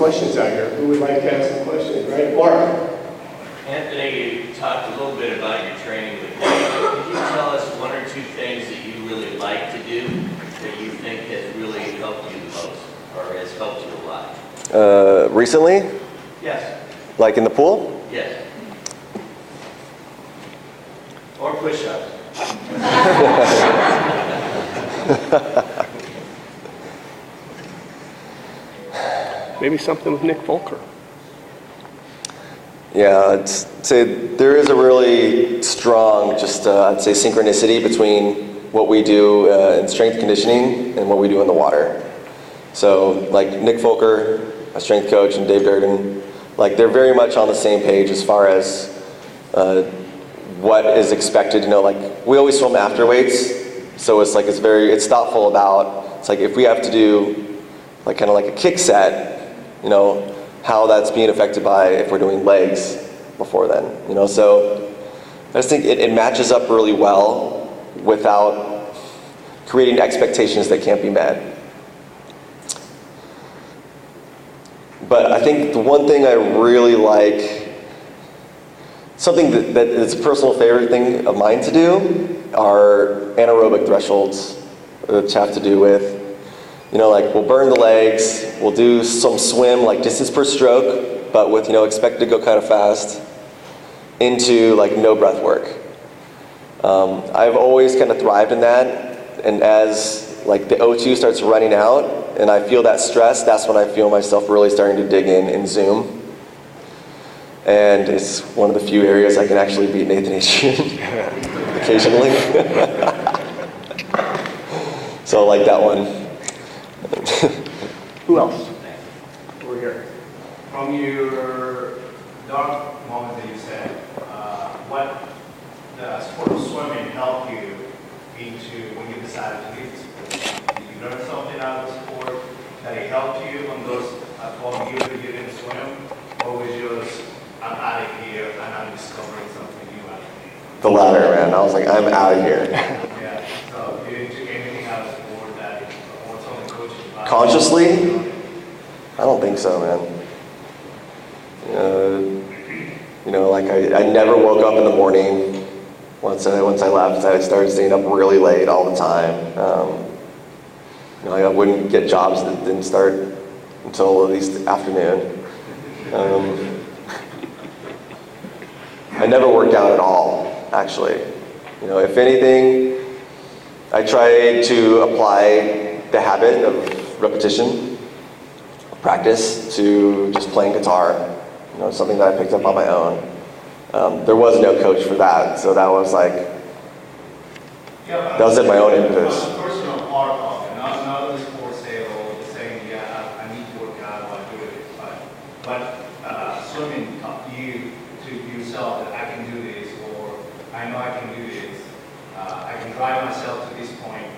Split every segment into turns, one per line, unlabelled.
questions out here. Who would like to ask some questions, right? Mark?
Anthony, you talked a little bit about your training with me. Could you tell us one or two things that you really like to do that you think has really helped you the most, or has helped you a lot?
Recently?
Yes.
Like in the pool?
Yes. Or push-ups.
Maybe something with Nick Volker.
Yeah, I'd say there is a really strong, I'd say synchronicity between what we do in strength conditioning and what we do in the water. So like Nick Volker, a strength coach, and Dave Durden, like they're very much on the same page as far as what is expected. You know, like we always swim after weights, so it's thoughtful about, it's like if we have to do like kind of like a kick set, you know, how that's being affected by if we're doing legs before then, you know. So I just think it matches up really well without creating expectations that can't be met. But I think the one thing I really like, something that is a personal favorite thing of mine to do, are anaerobic thresholds, which have to do with, you know, like we'll burn the legs, we'll do some swim, like distance per stroke, but with, you know, expected to go kind of fast, into like no breath work. I've always kind of thrived in that, and as like the O2 starts running out and I feel that stress, that's when I feel myself really starting to dig in and zoom. And it's one of the few areas I can actually beat Nathan Adrian occasionally. So I like that one.
Who else?
Over here. From your dark moment that you said, what the sport of swimming helped you into when you decided to leave the sport? Did you learn something out of the sport that it helped you on those 12 years that you didn't swim? Or was it just, I'm out of here and I'm discovering something new out of me?
The latter, man. I was like, I'm out of here.
Yeah, so you didn't take anything out of the sport that, or something coaching about?
Consciously? I don't think so, man. You know, like I never woke up in the morning. Once I left, I started staying up really late all the time. You know, I wouldn't get jobs that didn't start until at least the afternoon. I never worked out at all, actually. You know, if anything, I tried to apply the habit of repetition, practice, to just playing guitar. You know, something that I picked up on my own. There was no coach for that, so that was like, that was at my own impetus.
The personal part of it, not the sports saying, yeah, I need to work out while I do it. But swimming taught you to yourself that I can do this, or I know I can do this. I can drive myself to this point,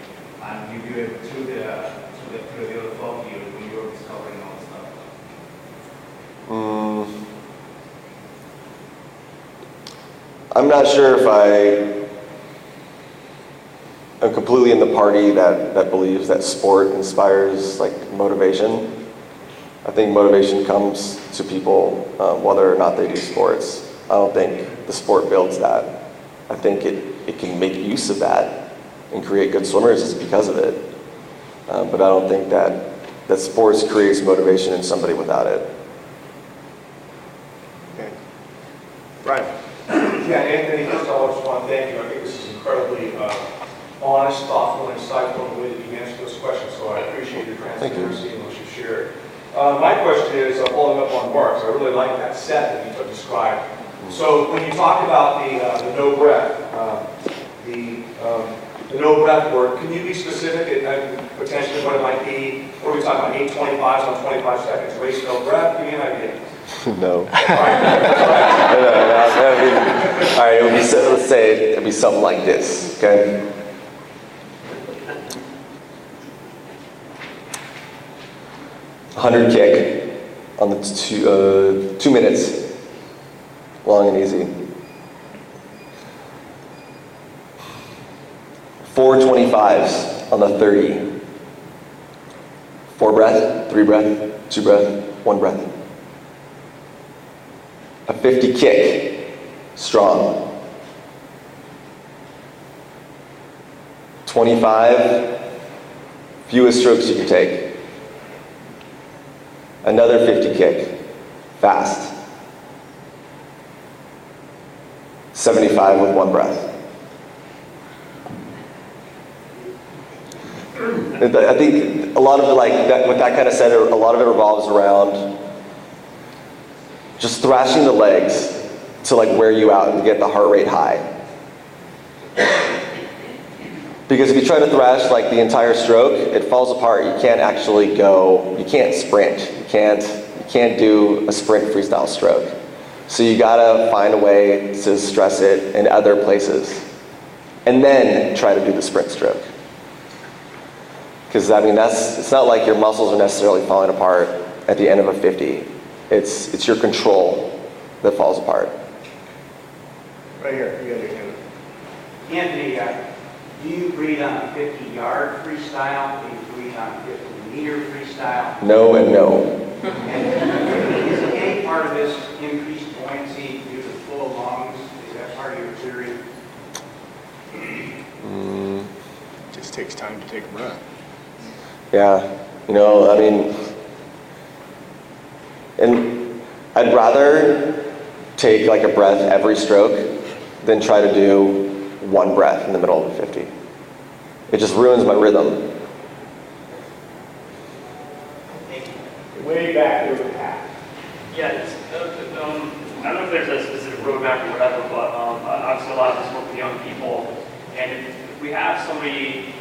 and you do it through the other 12 years when you were discovering all this stuff.
I'm not sure if I'm completely in the party that believes that sport inspires like motivation. I think motivation comes to people whether or not they do sports. I don't think the sport builds that. I think it can make use of that and create good swimmers just because of it. But I don't think that sports creates motivation in somebody without it.
Okay. Brian?
Yeah, Anthony, first of all, I just want to thank you. I think this is incredibly honest, thoughtful, and insightful in the way that you answer those questions, so I appreciate your transparency and what you shared. My question is, following up on Mark's, I really like that set that you described. So when you talk about the no breath, the no breath work, can you be specific and potentially what it might be? What are we talking about, 8 25s on 25 seconds, race no breath? Give me an idea.
No. All right, let's say it'd be something like this, okay? $100 kick on the 2 minutes, long and easy. 4 25s on the 30. 4 breath, 3 breath, 2 breath, 1 breath. A 50 kick, strong. 25, fewest strokes you can take. Another 50 kick, fast. 75 with 1 breath. I think a lot of it, like that, with that kind of set, a lot of it revolves around just thrashing the legs to like wear you out and get the heart rate high. Because if you try to thrash like the entire stroke, it falls apart. You can't actually go, you can't sprint. You can't do a sprint freestyle stroke. So you gotta find a way to stress it in other places. And then try to do the sprint stroke. Because I mean, it's not like your muscles are necessarily falling apart at the end of a 50. It's your control that falls apart.
Right here, you got your hand.
Anthony, do you breathe on a 50-yard freestyle? Do you breathe on a 50-meter freestyle?
No and no.
And is any part of this increased buoyancy due to full lungs? Is that part of your theory?
Just takes time to take a breath.
Yeah, you know, I mean, and I'd rather take like a breath every stroke than try to do 1 breath in the middle of a 50. It just ruins my rhythm.
Way back, there was a path.
Yeah, I don't know if there's a specific roadmap or whatever, but obviously a lot of us work with young people, and if we have somebody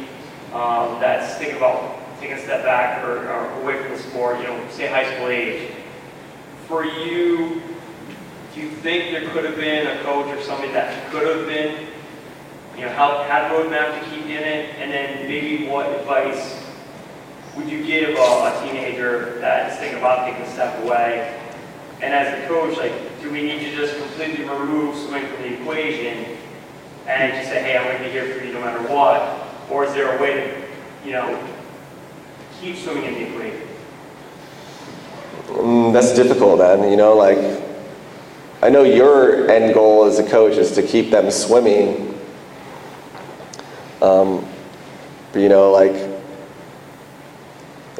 that's thinking about taking a step back or away from the sport, you know, say high school age, for you, do you think there could have been a coach or somebody that could have been, you know, had a roadmap to keep in it, and then maybe what advice would you give a teenager that is thinking about taking a step away? And as a coach, like, do we need to just completely remove swimming from the equation and just say, hey, I'm going to be here for you no matter what? Or is there a way to, you know, keep swimming in the equation?
That's difficult, man. You know, like, I know your end goal as a coach is to keep them swimming. But you know, like,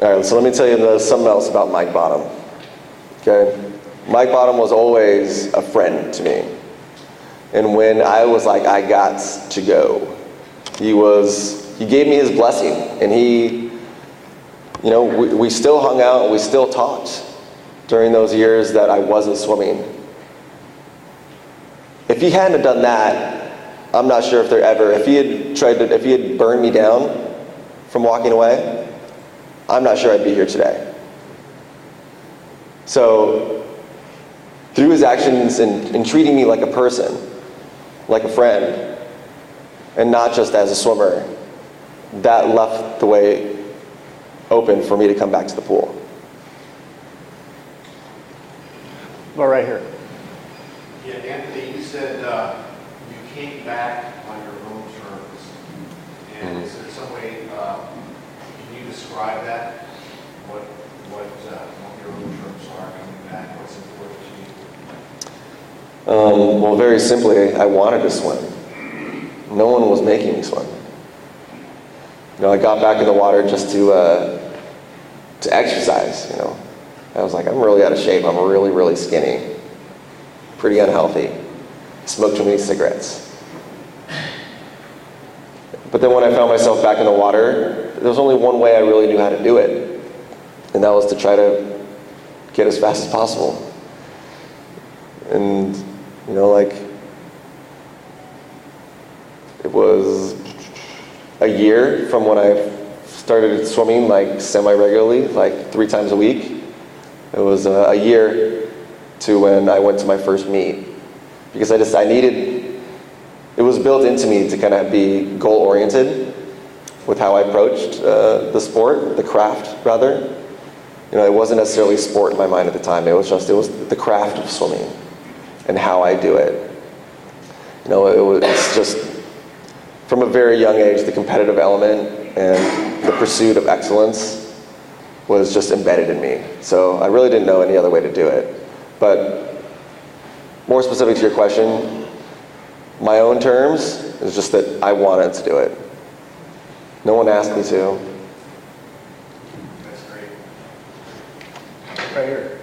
all right, so let me tell you something else about Mike Bottom. Okay? Mike Bottom was always a friend to me. And when I was like, I got to go, he gave me his blessing. And he, you know, we still hung out and we still talked during those years that I wasn't swimming. If he hadn't done that, I'm not sure if he had burned me down from walking away, I'm not sure I'd be here today. So, through his actions in treating me like a person, like a friend, and not just as a swimmer, that left the way open for me to come back to the pool.
Well, right here.
Yeah, Anthony, you said you came back on your own terms. And is there some way, can you describe that? What your own terms are coming back? What's important to you?
Well, very simply, I wanted to swim. No one was making me swim. You know, I got back in the water just to exercise, you know. I was like, I'm really out of shape. I'm really, really skinny. Pretty unhealthy. Smoked too many cigarettes. But then when I found myself back in the water, there was only one way I really knew how to do it. And that was to try to get as fast as possible. And, you know, like, it was a year from when I started swimming, like, semi-regularly, like 3 times a week. It was a year to when I went to my first meet. Because it was built into me to kind of be goal-oriented with how I approached the sport, the craft, rather. You know, it wasn't necessarily sport in my mind at the time. It was the craft of swimming and how I do it. You know, it's just, from a very young age, the competitive element and the pursuit of excellence was just embedded in me. So I really didn't know any other way to do it. But more specific to your question, my own terms is just that I wanted to do it. No one asked me to.
That's great.
Right here.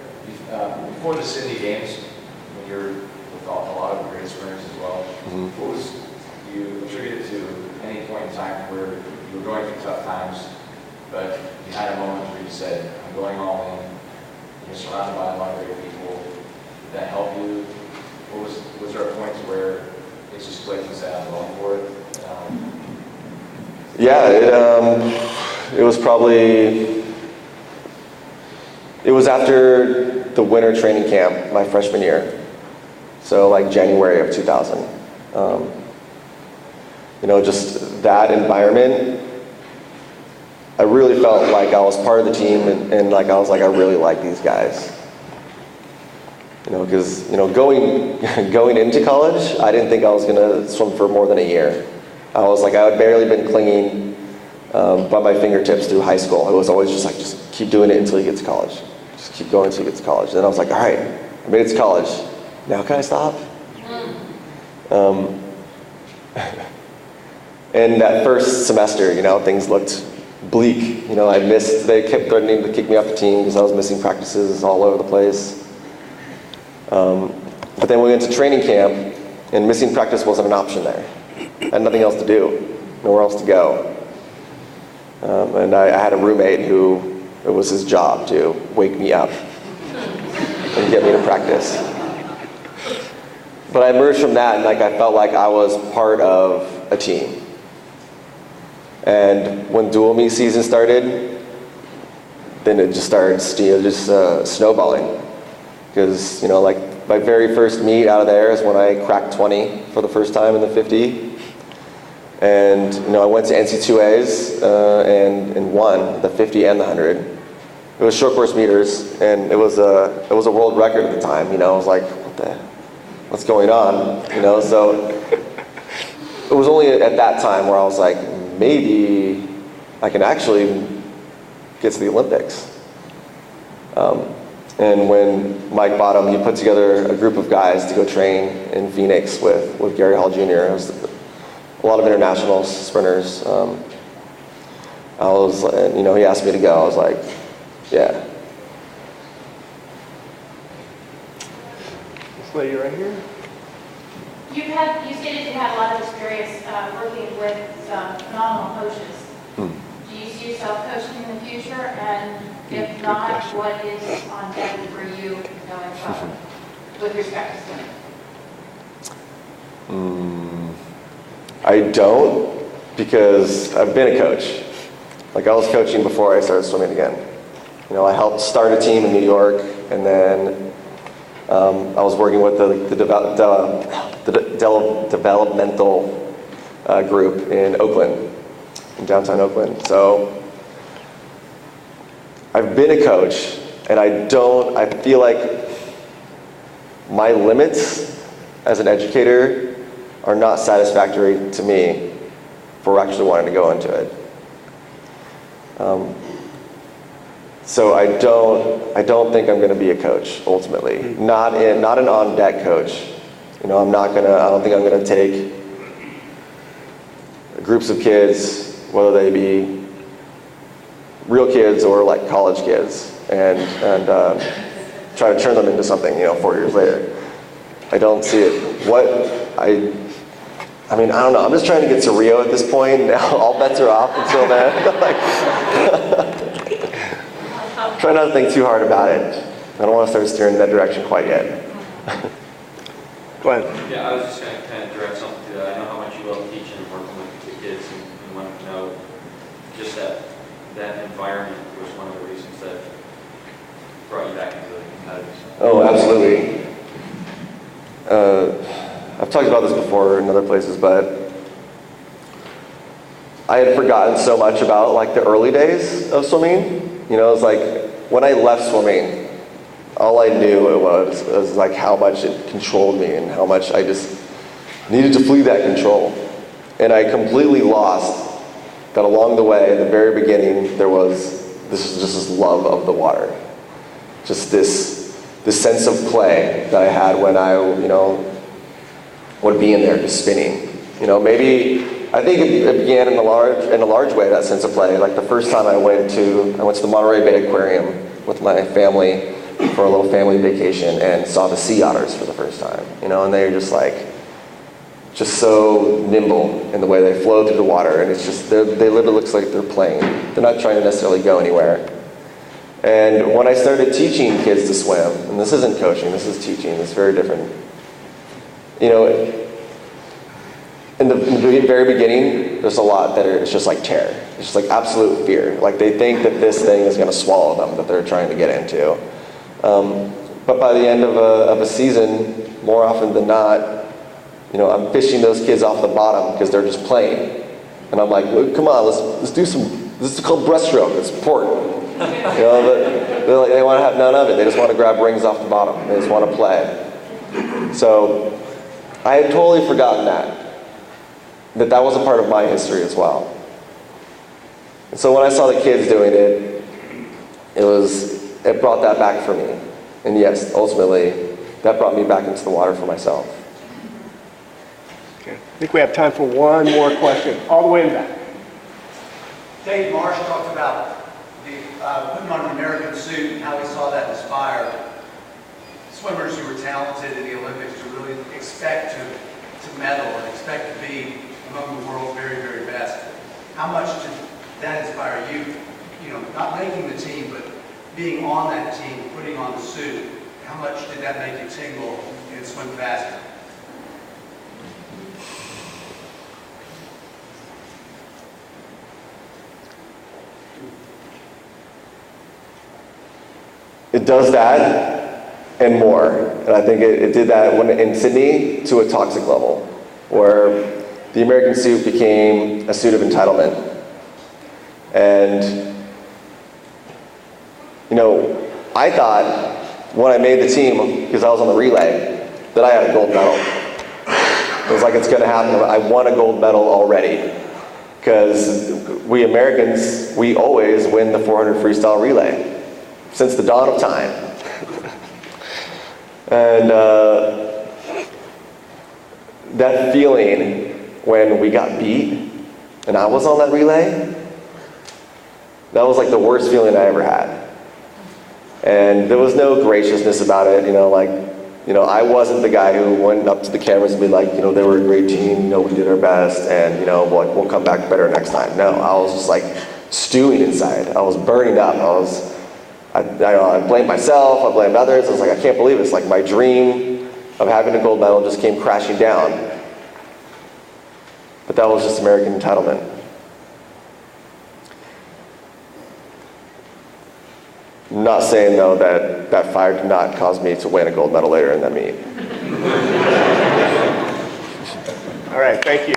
Before the Sydney Games, when you were with a lot of great sprinters as well, what was you attributed to any point in time where you were going through tough times, but you had a moment where you said, I'm going all in, you're surrounded by a lot of great people, did that help you? Or was there a point to where it just clicked and said, I'm going for it?
Yeah, it was probably, it was after the winter training camp my freshman year. So like January of 2000. You know, just that environment, I really felt like I was part of the team and like I was like, I really like these guys. You know, because, you know, going into college, I didn't think I was gonna swim for more than a year. I was like, I had barely been clinging by my fingertips through high school. It was always just like, just keep doing it until you get to college. Just keep going until you get to college. And then I was like, all right, I made it to college. Now can I stop? And that first semester, you know, things looked bleak. You know, they kept threatening to kick me off the team because I was missing practices all over the place. But then we went to training camp, and missing practice wasn't an option there. I had nothing else to do, nowhere else to go. And I had a roommate who, it was his job to wake me up and get me to practice. But I emerged from that and like I felt like I was part of a team. And when dual meet season started, then it just started snowballing. Because, you know, like my very first meet out of there is when I cracked 20 for the first time in the 50. And, you know, I went to NC2As and won the 50 and the 100. It was short course meters, and it was a world record at the time. You know, I was like, what's going on? You know, so it was only at that time where I was like, maybe I can actually get to the Olympics. And when Mike Bottom, he put together a group of guys to go train in Phoenix with Gary Hall Jr. It was a lot of international sprinters. You know, he asked me to go. I was like, yeah.
This lady right here.
You stated you had a lot of experience working with some phenomenal coaches. Do you see yourself coaching in the future? And if not, what is on deck for you going forward with respect to swimming?
I don't, because I've been a coach. Like I was coaching before I started swimming again. You know, I helped start a team in New York, and then I was working with the developmental group in Oakland, in downtown Oakland. So I've been a coach, and I feel like my limits as an educator are not satisfactory to me for actually wanting to go into it. So I don't think I'm going to be a coach ultimately. Not an on-deck coach. You know, I don't think I'm going to take groups of kids, whether they be real kids or like college kids, and try to turn them into something, you know, 4 years later. I don't see it. I mean, I don't know. I'm just trying to get to Rio at this point. Now all bets are off until then. Try not to think too hard about it. I don't want to start steering in that direction quite yet.
Go ahead.
Yeah, I was just going to kind of direct something to that. I know how much you love teaching and working with the kids, and want to know just that environment was one of the reasons that brought you back into the competitive side.
Oh, absolutely. I've talked about this before in other places, but I had forgotten so much about like the early days of swimming. You know, it's like when I left swimming, all I knew was like how much it controlled me and how much I just needed to flee that control. And I completely lost that along the way, at the very beginning, there was this love of the water. Just this sense of play that I had when I, would be in there just spinning. Maybe, I think it began in a large way, that sense of play. Like the first time I went to the Monterey Bay Aquarium with my family for a little family vacation and saw the sea otters for the first time, and they were just so nimble in the way they flow through the water, and it's just, they literally looks like they're playing. They're not trying to necessarily go anywhere. And when I started teaching kids to swim, and this isn't coaching, this is teaching, it's very different. In the very beginning, there's a lot that it's just like terror. It's just like absolute fear. Like they think that this thing is going to swallow them, that they're trying to get into. But by the end of a season, more often than not, I'm fishing those kids off the bottom because they're just playing. And I'm like, come on, let's do some, this is called breaststroke, it's important. They want to have none of it. They just want to grab rings off the bottom. They just want to play. So I had totally forgotten that was a part of my history as well. And so when I saw the kids doing it, it brought that back for me. And yes, ultimately, that brought me back into the water for myself.
Okay. I think we have time for one more question, all the way in the back.
Dave Marsh talked about putting on an American suit and how he saw that inspire swimmers who were talented in the Olympics to really expect to medal and expect to be among the world's very, very best. How much did that inspire you, not making the team, but being on that team, putting on the suit? How much did that make you tingle and swim faster?
It does that and more. And I think it did that in Sydney to a toxic level, where the American suit became a suit of entitlement. And, I thought when I made the team, because I was on the relay, that I had a gold medal. It was like, it's going to happen. I won a gold medal already. Because we Americans, we always win the 400 freestyle relay. Since the dawn of time. And that feeling when we got beat and I was on that relay, that was like the worst feeling I ever had. And there was no graciousness about it, I wasn't the guy who went up to the cameras and be like, they were a great team, we did our best, and we'll come back better next time. No, I was just like stewing inside. I was burning up. I blamed myself, I blamed others. I was like, I can't believe it. It's like my dream of having a gold medal just came crashing down. But that was just American entitlement. I'm not saying, though, that fire did not cause me to win a gold medal later in that meet.
All right, thank you.